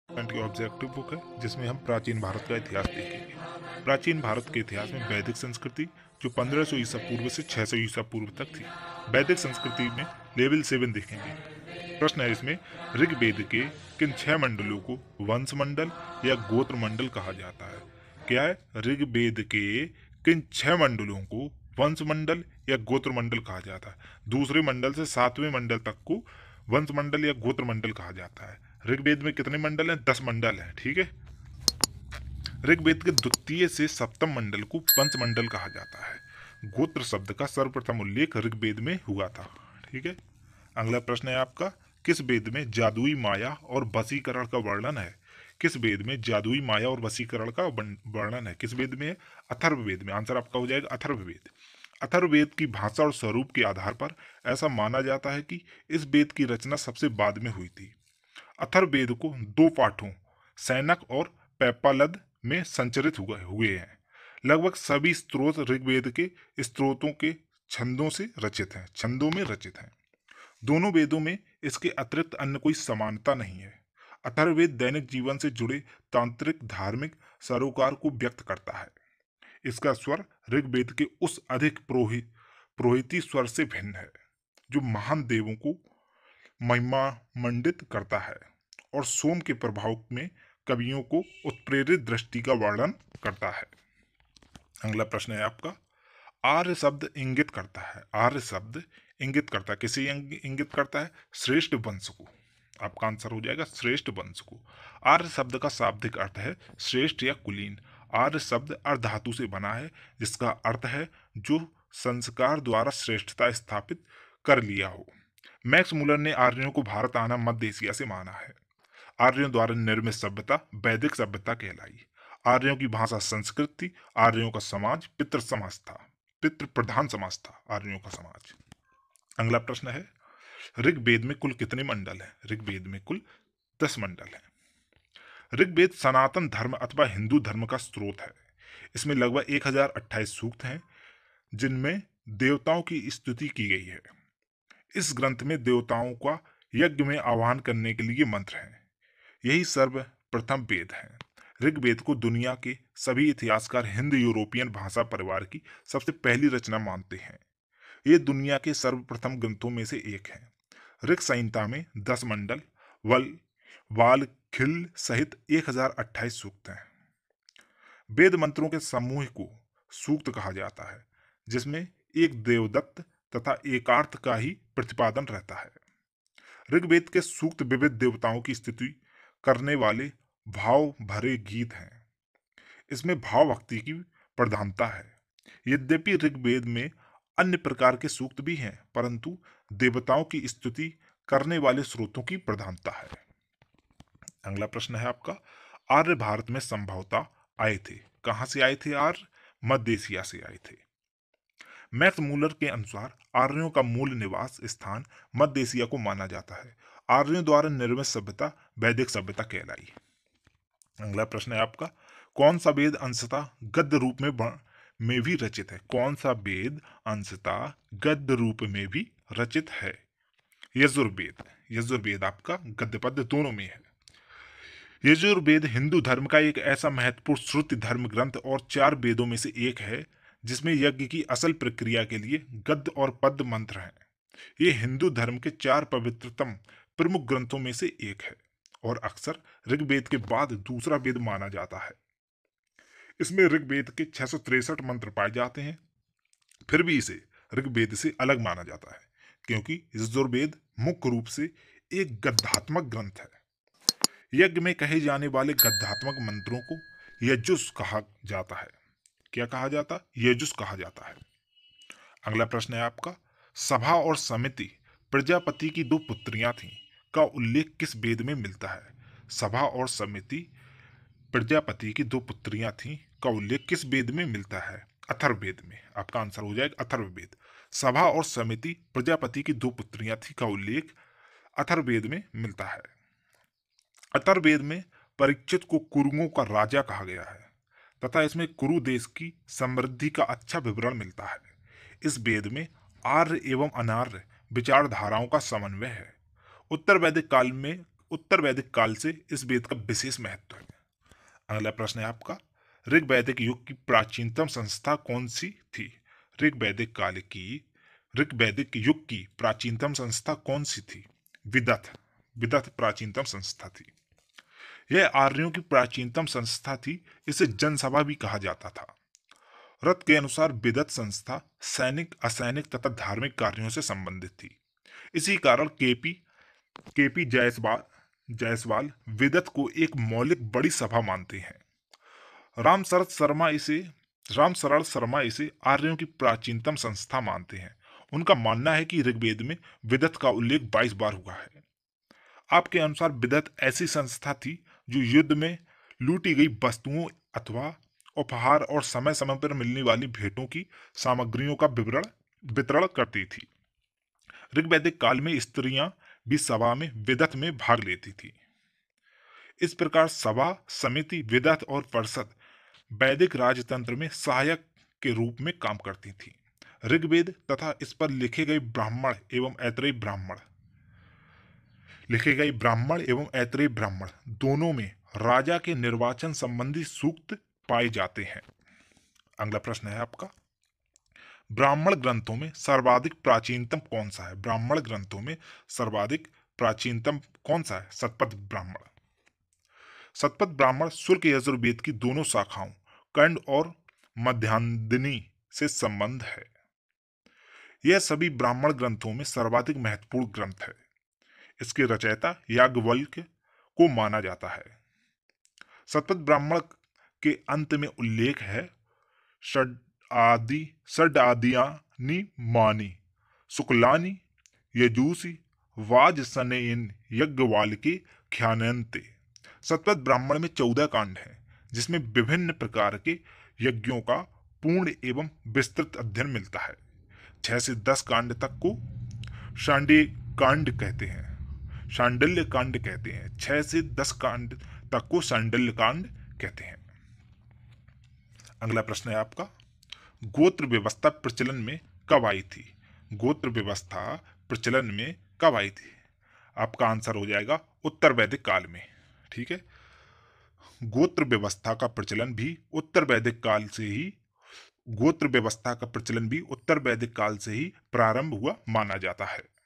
की objective book है जिसमें हम प्राचीन भारत का इतिहास देखेंगे। प्राचीन भारत के इतिहास में वैदिक संस्कृति जो 1500 ईसा पूर्व से 600 ईसा पूर्व तक थी। वैदिक संस्कृति में लेवल 7 देखेंगे। प्रश्न है इसमें, ऋग्वेद के किन 6 मंडलों को वंश मंडल या गोत्र मंडल कहा जाता है? क्या है? ऋग्वेद के किन 6 मंडलों को वंश मंडल या गोत्र मंडल कहा जाता है? दूसरे मंडल से 7वें मंडल तक को वंश मंडल या गोत्र मंडल कहा जाता है। ऋग्वेद में कितने मंडल हैं? 10 मंडल हैं। ठीक है। ऋग्वेद के द्वितीय से सप्तम मंडल को पंच मंडल कहा जाता है। गोत्र शब्द का सर्वप्रथम उल्लेख ऋग्वेद में हुआ था। ठीक है। अगला प्रश्न है आपका, किस वेद में जादुई माया और वशीकरण का वर्णन है? किस वेद में जादुई माया और वशीकरण का वर्णन है? किस वेद में है? अथर्ववेद में। आंसर आपका हो जाएगा अथर्ववेद। अथर्ववेद की भाषा और स्वरूप के आधार पर ऐसा माना जाता है कि इस वेद की रचना सबसे बाद में हुई थी। अथर्ववेद को 2 पाठों, सैनक और पैपालद में संचरित हुए हैं। लगभग सभी स्त्रोत ऋग्वेद के स्त्रोतों के छंदों में रचित हैं। दोनों वेदों में इसके अतिरिक्त अन्य कोई समानता नहीं है। अथर्ववेद दैनिक जीवन से जुड़े तांत्रिक धार्मिक सरोकार को व्यक्त करता है। इसका स्वर ऋग्वेद के उस अधिक पुरोहिती स्वर से भिन्न है जो महान देवों को महिमा मंडित करता है और सोम के प्रभाव में कवियों को उत्प्रेरित दृष्टि का वर्णन करता है। अगला प्रश्न है आपका, आर्य शब्द इंगित करता है। आर्य शब्द इंगित करता है, किसे इंगित करता है? श्रेष्ठ वंश को। आपका आंसर हो जाएगा श्रेष्ठ वंश को। आर्य शब्द का शाब्दिक अर्थ है श्रेष्ठ या कुलीन। आर्य शब्द अर्धातु से बना है जिसका अर्थ है जो संस्कार द्वारा श्रेष्ठता स्थापित कर लिया हो। मैक्स मुलर ने आर्यों को भारत आना मध्य एशिया से माना है। आर्यों द्वारा निर्मित सभ्यता वैदिक सभ्यता कहलाई। आर्यों की भाषा संस्कृत थी। आर्यों का समाज पितृ समाज था, पितृ प्रधान समाज था आर्यों का समाज। अगला प्रश्न है, ऋग्वेद में कुल कितने मंडल हैं? ऋग्वेद में कुल 10 मंडल हैं। ऋग्वेद सनातन धर्म अथवा हिंदू धर्म का स्रोत है। इसमें लगभग 1028 सूक्त हैं जिनमें देवताओं की स्तुति की गई है। इस ग्रंथ में देवताओं का यज्ञ में आह्वान करने के लिए मंत्र हैं। यही सर्वप्रथम वेद है। ऋग्वेद को दुनिया के सभी इतिहासकार हिंद यूरोपियन भाषा परिवार की सबसे पहली रचना मानते हैं। ये दुनिया के सर्वप्रथम ग्रंथों में से एक है। ऋग संहिता में 10 मंडल वल वाल खिल सहित 1028 सूक्त हैं। वेद मंत्रों के समूह को सूक्त कहा जाता है जिसमें एक देवदत्त तथा एकार्थ का ही प्रतिपादन रहता है। ऋग्वेद के सूक्त विविध देवताओं की स्तुति करने वाले भाव भरे गीत हैं। इसमें भाव भक्ति की प्रधानता है। यद्यपि ऋग्वेद में अन्य प्रकार के सूक्त भी हैं परंतु देवताओं की स्तुति करने वाले स्रोतों की प्रधानता है। अगला प्रश्न है आपका, आर्य भारत में संभवतः आए थे। कहां से आए थे आर्य? मध्य एशिया से आए थे। मैक्स मूलर के अनुसार आर्यों का मूल निवास स्थान मध्य एशिया को माना जाता है। आर्यों द्वारा निर्मित सभ्यता वैदिक सभ्यता कहलाई। अगला प्रश्न है आपका, कौन सा वेद अंशतः गद्य रूप में भी रचित है? कौन सा वेद अंशतः गद्य रूप में भी रचित है? यजुर्वेद। यजुर्वेद आपका गद्य पद्य दोनों में है। यजुर्वेद हिंदू धर्म का एक ऐसा महत्वपूर्ण श्रुति धर्म ग्रंथ और 4 वेदों में से एक है जिसमें यज्ञ की असल प्रक्रिया के लिए गद्य और पद्य मंत्र हैं। ये हिंदू धर्म के 4 पवित्रतम प्रमुख ग्रंथों में से एक है और अक्सर ऋग्वेद के बाद दूसरा वेद माना जाता है। इसमें ऋग्वेद के 663 मंत्र पाए जाते हैं। फिर भी इसे ऋग्वेद से अलग माना जाता है क्योंकि यजुर्वेद मुख्य रूप से एक गद्यात्मक ग्रंथ है। यज्ञ में कहे जाने वाले गद्यात्मक मंत्रों को यजुस कहा जाता है। क्या कहा जाता? यजुस कहा जाता है। अगला प्रश्न है आपका, सभा और समिति प्रजापति की 2 पुत्रियां थीं का उल्लेख किस वेद में मिलता है? सभा और समिति प्रजापति की 2 पुत्रियां थीं का उल्लेख किस वेद में मिलता है? अथर्ववेद में। आपका आंसर हो जाएगा अथर्ववेद। सभा और समिति प्रजापति की 2 पुत्रियां थी का उल्लेख अथर्ववेद में मिलता है। अथर्ववेद में परीक्षित को कुरुओं का राजा कहा गया है तथा इसमें कुरु देश की समृद्धि का अच्छा विवरण मिलता है। इस वेद में आर्य एवं अनार्य विचारधाराओं का समन्वय है। उत्तर वैदिक काल में उत्तर वैदिक काल से इस वेद का विशेष महत्व है। अगला प्रश्न है आपका, ऋग वैदिक युग की प्राचीनतम संस्था कौन सी थी? ऋग वैदिक युग की प्राचीनतम संस्था कौन सी थी? विदथ। विदथ प्राचीनतम संस्था थी। यह आर्यों की प्राचीनतम संस्था थी। इसे जनसभा भी कहा जाता था। रथ के अनुसार विदत संस्था सैनिक, असैनिक तथा धार्मिक कार्यों से संबंधित थी। इसी कारण केपी जायसवाल विदत को एक मौलिक बड़ी सभा मानते हैं। राम शरण शर्मा इसे आर्यों की प्राचीनतम संस्था मानते हैं। उनका मानना है कि ऋग्वेद में विदत का उल्लेख 22 बार हुआ है। आपके अनुसार विदत ऐसी संस्था थी जो युद्ध में लूटी गई वस्तुओं अथवा उपहार और समय समय पर मिलने वाली भेंटों की सामग्रियों का वितरण करती थी। ऋग्वैदिक काल में स्त्रियां भी सभा में विदत में भाग लेती थी। इस प्रकार सभा, समिति, विदत और परिषद वैदिक राजतंत्र में सहायक के रूप में काम करती थी। ऋग्वेद तथा इस पर लिखे गए ब्राह्मण दोनों में राजा के निर्वाचन संबंधी सूक्त पाए जाते हैं। अगला प्रश्न है आपका, ब्राह्मण ग्रंथों में सर्वाधिक प्राचीनतम कौन सा है? ब्राह्मण ग्रंथों में सर्वाधिक प्राचीनतम कौन सा है? शतपथ ब्राह्मण शुक्ल यजुर्वेद की दोनों शाखाओं कर्ण और मध्यान्दिनी से संबंध है। यह सभी ब्राह्मण ग्रंथों में सर्वाधिक महत्वपूर्ण ग्रंथ है। इसके रचयिता याज्ञवल्क्य को माना जाता है। शतपथ ब्राह्मण के अंत में उल्लेख है षड्आदियानि मानि शुक्लानि यजूसी वाजसनेयन यज्ञवाल्के ख्यानन्ते। शतपथ ब्राह्मण में 14 कांड हैं, जिसमें विभिन्न प्रकार के यज्ञों का पूर्ण एवं विस्तृत अध्ययन मिलता है। 6 से 10 कांड तक को शांडिल्य कांड कहते हैं। 6 से 10 कांड तक को शांडिल्य कांड कहते हैं। अगला प्रश्न है आपका, गोत्र व्यवस्था प्रचलन में कब आई थी? गोत्र व्यवस्था प्रचलन में कब आई थी? आपका आंसर हो जाएगा उत्तर वैदिक काल में। ठीक है, गोत्र व्यवस्था का प्रचलन भी उत्तर वैदिक काल से ही प्रारंभ हुआ माना जाता है।